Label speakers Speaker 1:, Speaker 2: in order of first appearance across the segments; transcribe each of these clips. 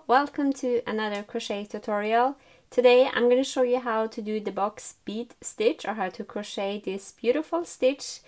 Speaker 1: welcome to another crochet tutorial. Today I'm going to show you how to do the box bead stitch, or how to crochet this beautiful stitch.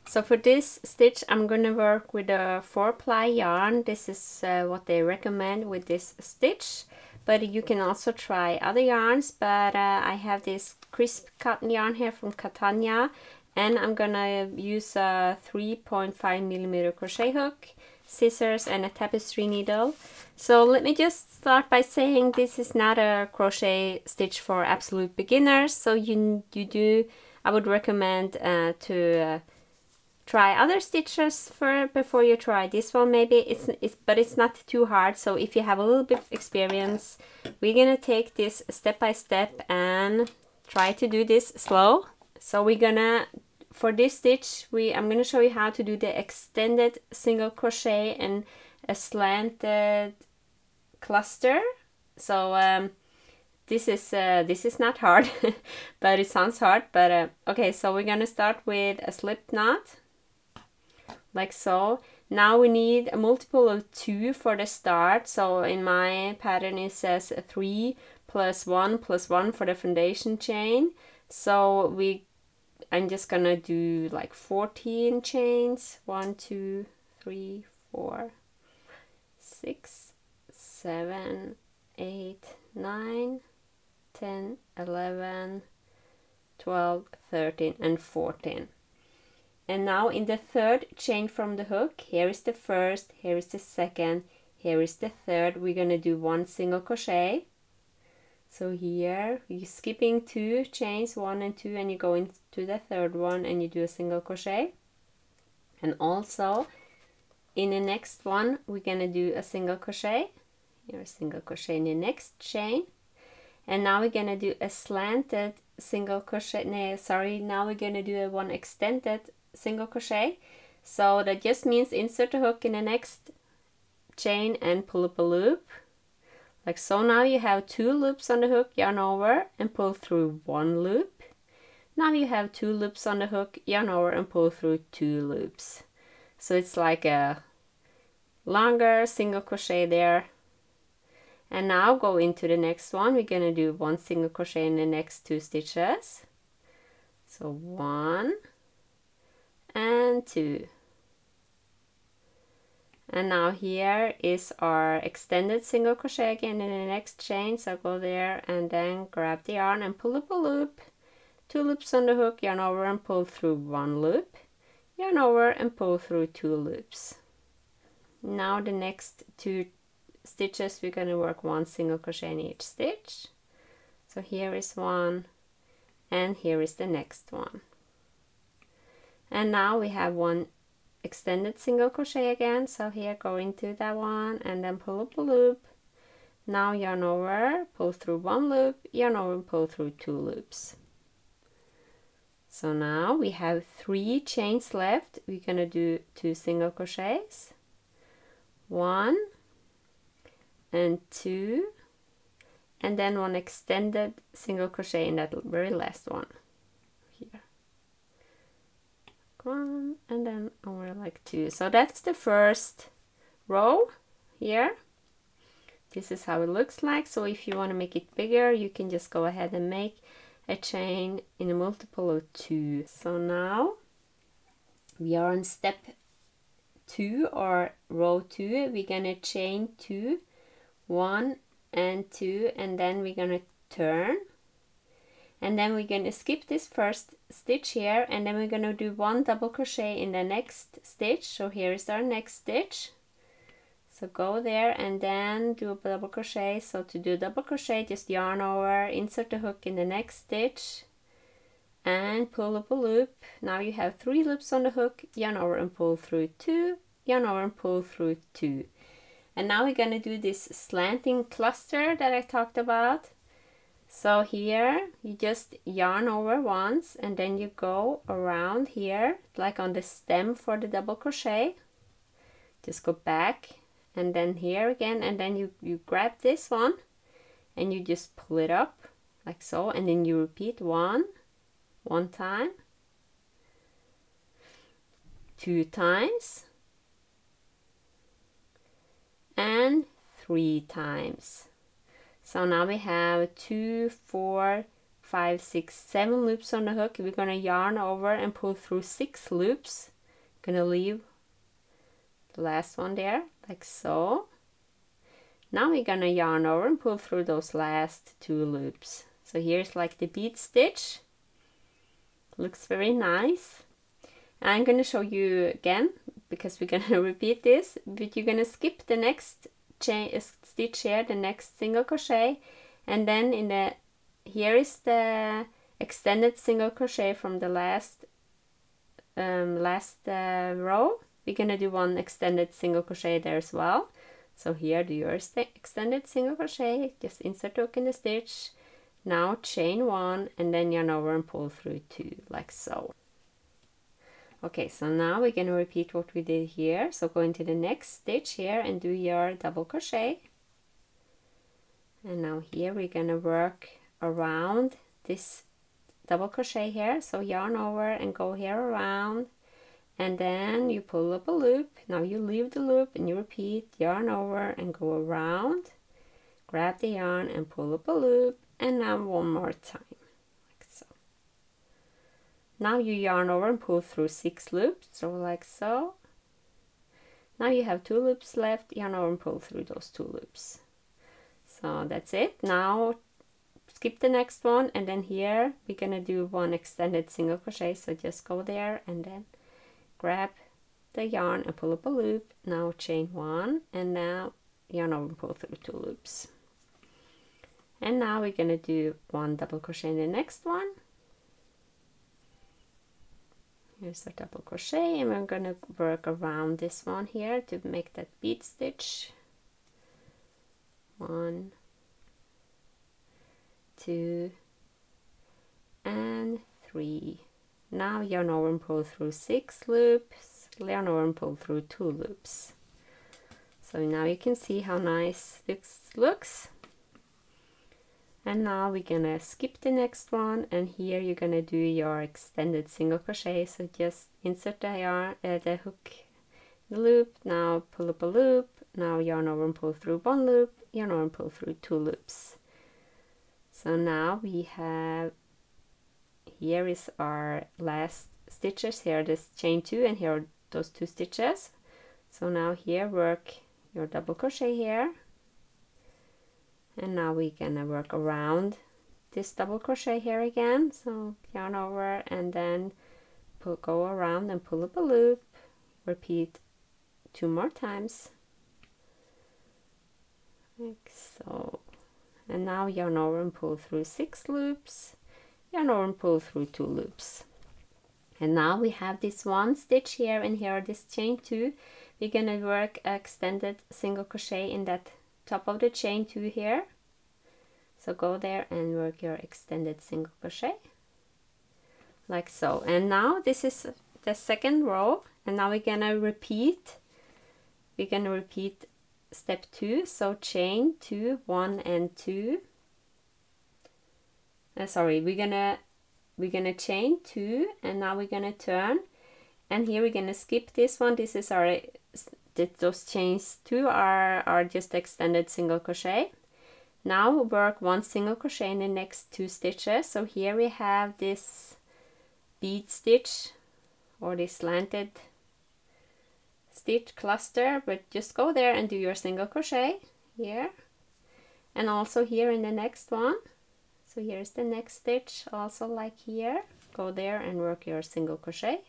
Speaker 1: So for this stitch I'm going to work with a 4-ply yarn. This is what they recommend with this stitch, but you can also try other yarns. But I have this crisp cotton yarn here from Catania, and I'm gonna use a 3.5mm crochet hook, scissors, and a tapestry needle. So let me just start by saying this is not a crochet stitch for absolute beginners. So I would recommend to try other stitches before you try this one. Maybe but it's not too hard. So if you have a little bit of experience, we're gonna take this step by step and try to do this slow. So for this stitch, I'm gonna show you how to do the extended single crochet and a slanted cluster. So this is not hard, but it sounds hard. But okay, so we're gonna start with a slip knot, like so. Now we need a multiple of 2 for the start. So in my pattern it says 3 plus 1 plus 1 for the foundation chain. So I'm just gonna do like 14 chains. 1, 2, 3, 4, 6, 7, 8, 9, 10, 11, 12, 13, and 14. And now in the third chain from the hook, here is the first, here is the second, here is the third, we're gonna do 1 single crochet. So here you're skipping 2 chains, 1 and 2, and you go into the third one and you do a single crochet. And also in the next one we're gonna do a single crochet. Here a single crochet in the next chain. And now we're gonna do a slanted single crochet. Now we're gonna do a 1 extended single crochet. So that just means insert the hook in the next chain and pull up a loop. Like so. Now you have 2 loops on the hook, yarn over and pull through 1 loop. Now you have 2 loops on the hook, yarn over and pull through 2 loops. So it's like a longer single crochet there. And now go into the next one. We're gonna do 1 single crochet in the next 2 stitches. So 1 and 2. And now here is our extended single crochet again in the next chain. So go there and then grab the yarn and pull up a loop. 2 loops on the hook, yarn over and pull through 1 loop. Yarn over and pull through 2 loops. Now the next 2 stitches we're going to work 1 single crochet in each stitch. So here is 1 and here is the next one. And now we have 1 extended single crochet again. So here go into that one and then pull up a loop. Now yarn over, pull through 1 loop, yarn over and pull through 2 loops. So now we have 3 chains left. We're gonna do 2 single crochets, 1 and 2, and then 1 extended single crochet in that very last one here. 1 and then over like 2. So that's the first row here. This is how it looks like. So if you want to make it bigger, you can just go ahead and make a chain in a multiple of 2. So now we are on step 2 or row 2. We're gonna chain 2, 1 and 2, and then we're gonna turn. And then we're gonna skip this first stitch here, and then we're gonna do 1 double crochet in the next stitch. So here is our next stitch. So go there and then do a double crochet. So to do double crochet, just yarn over, insert the hook in the next stitch and pull up a loop. Now you have 3 loops on the hook, yarn over and pull through 2, yarn over and pull through 2. And now we're gonna do this slanting cluster that I talked about. So here you just yarn over once and then you go around here like on the stem for the double crochet. Just go back and then here again, and then you grab this one and you just pull it up like so, and then you repeat one time, 2 times, and 3 times. So now we have 2, 4, 5, 6, 7 loops on the hook. We're going to yarn over and pull through 6 loops. Going to leave the last one there, like so. Now we're going to yarn over and pull through those last 2 loops. So here's like the bead stitch. Looks very nice. I'm going to show you again because we're going to repeat this, but you're going to skip the next stitch here, the next single crochet, and then in the here is the extended single crochet from the last row. We're going to do 1 extended single crochet there as well. So here do your extended single crochet, just insert hook in the stitch. Now chain 1 and then yarn over and pull through 2 like so. Okay, so now we're going to repeat what we did here. So go into the next stitch here and do your double crochet. And now here we're going to work around this double crochet here. So yarn over and go here around, and then you pull up a loop. Now you leave the loop and you repeat, yarn over and go around, grab the yarn and pull up a loop, and now one more time. Now you yarn over and pull through 6 loops, so like so. Now you have 2 loops left, yarn over and pull through those 2 loops. So that's it. Now skip the next one, and then here we're gonna do 1 extended single crochet, so just go there and then grab the yarn and pull up a loop. Now chain 1 and now yarn over and pull through 2 loops. And now we're gonna do 1 double crochet in the next one. Here's a double crochet, and we're going to work around this one here to make that bead stitch. 1, 2, and 3. Now yarn over and pull through 6 loops, yarn over and pull through 2 loops. So now you can see how nice this looks. And now we're gonna skip the next one, and here you're gonna do your extended single crochet. So just insert the yarn, the hook, the loop. Now pull up a loop. Now yarn over and pull through 1 loop. Yarn over and pull through 2 loops. So now we have, here is our last stitches. Here this chain 2, and here are those 2 stitches. So now here work your double crochet here. And now we're gonna work around this double crochet here again. So yarn over and then go around and pull up a loop. Repeat 2 more times, like so. And now yarn over and pull through 6 loops. Yarn over and pull through 2 loops. And now we have this 1 stitch here, and here this chain 2. We're gonna work extended single crochet in that top of the chain 2 here. So go there and work your extended single crochet like so. And now this is the second row, and now we're gonna repeat step 2. So chain 2, 1 and 2. Sorry, we're gonna chain 2, and now we're gonna turn, and here we're gonna skip this one. This is our those chains 2 are just extended single crochet. Now work 1 single crochet in the next 2 stitches. So here we have this bead stitch or this slanted stitch cluster, but just go there and do your single crochet here, and also here in the next one. So here's the next stitch, also like here, go there and work your single crochet.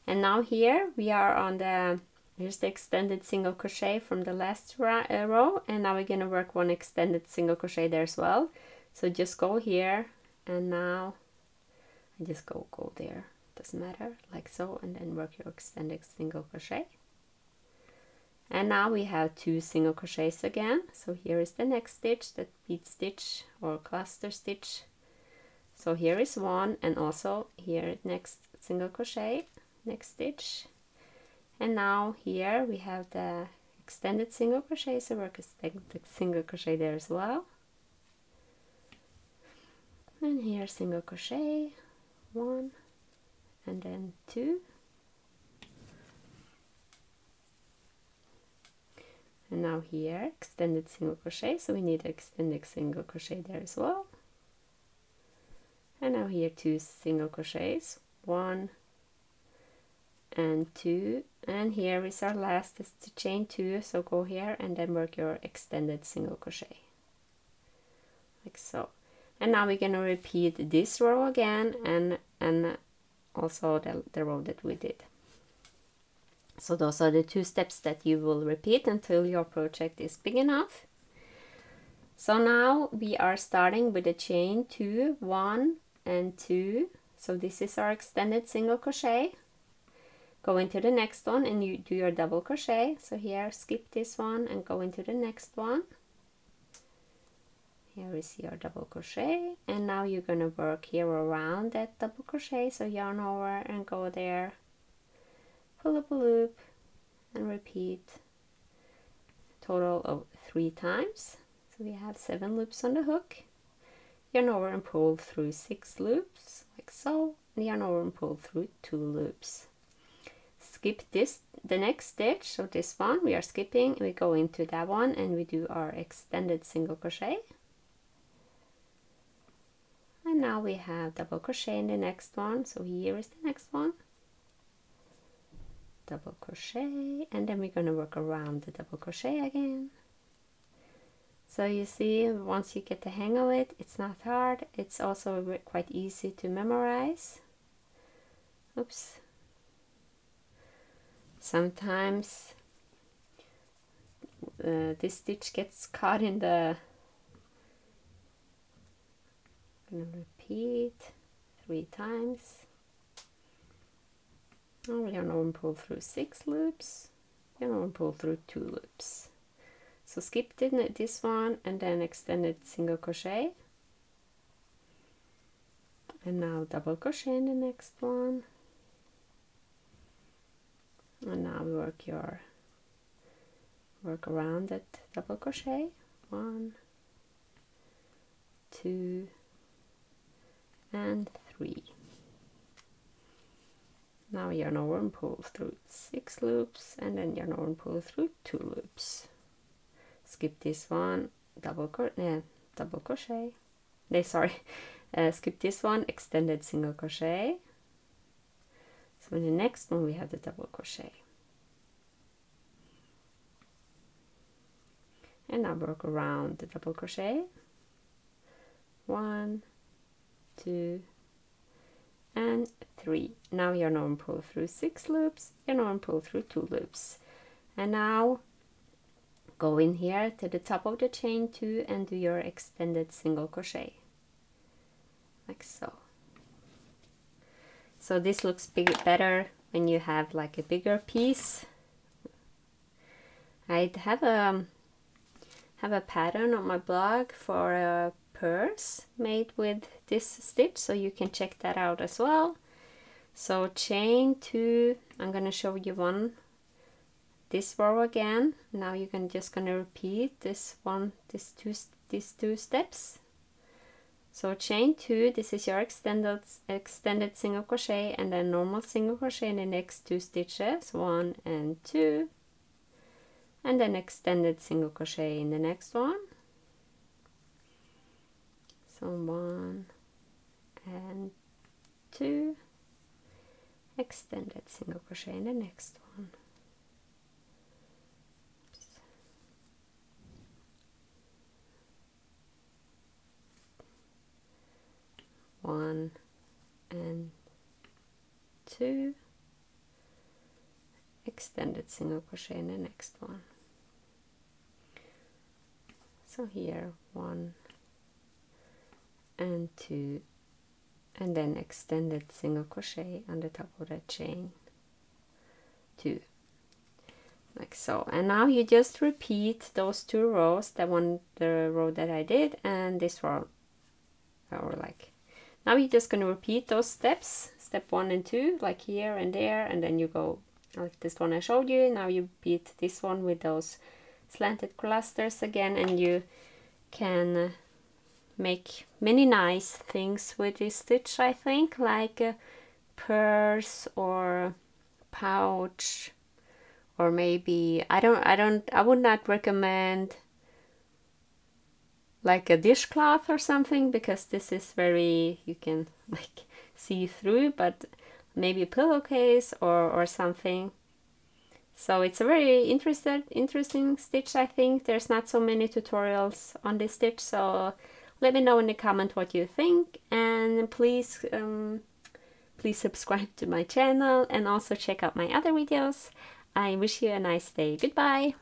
Speaker 1: And now here we are on the, here's the extended single crochet from the last row, and now we're gonna work 1 extended single crochet there as well. So just go here, and now I just go there, doesn't matter, like so, and then work your extended single crochet. And now we have 2 single crochets again. So here is the next stitch, that bead stitch or cluster stitch. So here is 1, and also here next single crochet, next stitch. And now here we have the extended single crochet, so work a single crochet there as well. And here single crochet, 1 and then 2. And now here extended single crochet, so we need to extended single crochet there as well. And now here 2 single crochets, 1 and 2, and here is our last, is to chain 2, so go here and then work your extended single crochet like so. And now we're going to repeat this row again and also the row that we did. So those are the 2 steps that you will repeat until your project is big enough. So now we are starting with a chain 2, 1 and 2. So this is our extended single crochet. Go into the next one and you do your double crochet. So here skip this one and go into the next one. Here is your double crochet, and now you're going to work here around that double crochet, so yarn over and go there, pull up a loop and repeat total of 3 times. So we have 7 loops on the hook, yarn over and pull through 6 loops like so, and yarn over and pull through 2 loops. Skip this, the next stitch, so this one we are skipping, we go into that one and we do our extended single crochet. And now we have double crochet in the next one, so here is the next one, double crochet, and then we're going to work around the double crochet again. So you see, once you get the hang of it, it's not hard, it's also quite easy to memorize. Oops. Sometimes this stitch gets caught in the, I'm going to repeat 3 times. Now we yarn over and pull through 6 loops, yarn over and pull through 2 loops. So skip this one and then extended single crochet, and now double crochet in the next one, and now we work around that double crochet, 1, 2 and 3. Now yarn over and pull through 6 loops, and then yarn over and pull through 2 loops. Skip this one, double crochet. Skip this one, extended single crochet. So in the next one we have the double crochet. And now work around the double crochet. 1, 2 and 3. Now yarn over and pull through 6 loops, yarn over and pull through 2 loops. And now go in here to the top of the chain 2 and do your extended single crochet like so. So this looks better when you have like a bigger piece. I have a pattern on my blog for a purse made with this stitch, so you can check that out as well. So chain 2, I'm going to show you this row again. Now you're just going to repeat these two steps. So chain 2, this is your extended single crochet, and then normal single crochet in the next 2 stitches, 1 and 2, and then extended single crochet in the next one. So 1 and 2, extended single crochet in the next one. Oops. 1 and 2, extended single crochet in the next one. So here 1 and 2, and then extended single crochet on the top of that chain 2 like so. And now you just repeat those 2 rows, the row that I did and this row, or like, now you're just going to repeat those steps, step 1 and 2, like here and there, and then you go like this one I showed you. Now you repeat this one with those slanted clusters again, and you can make many nice things with this stitch, I think, like a purse or pouch or maybe I would not recommend like a dishcloth or something, because this is very, you can like see through, but maybe a pillowcase or something. So it's a very interesting stitch. I think there's not so many tutorials on this stitch, so let me know in the comment what you think, and please please subscribe to my channel and also check out my other videos. I wish you a nice day. Goodbye.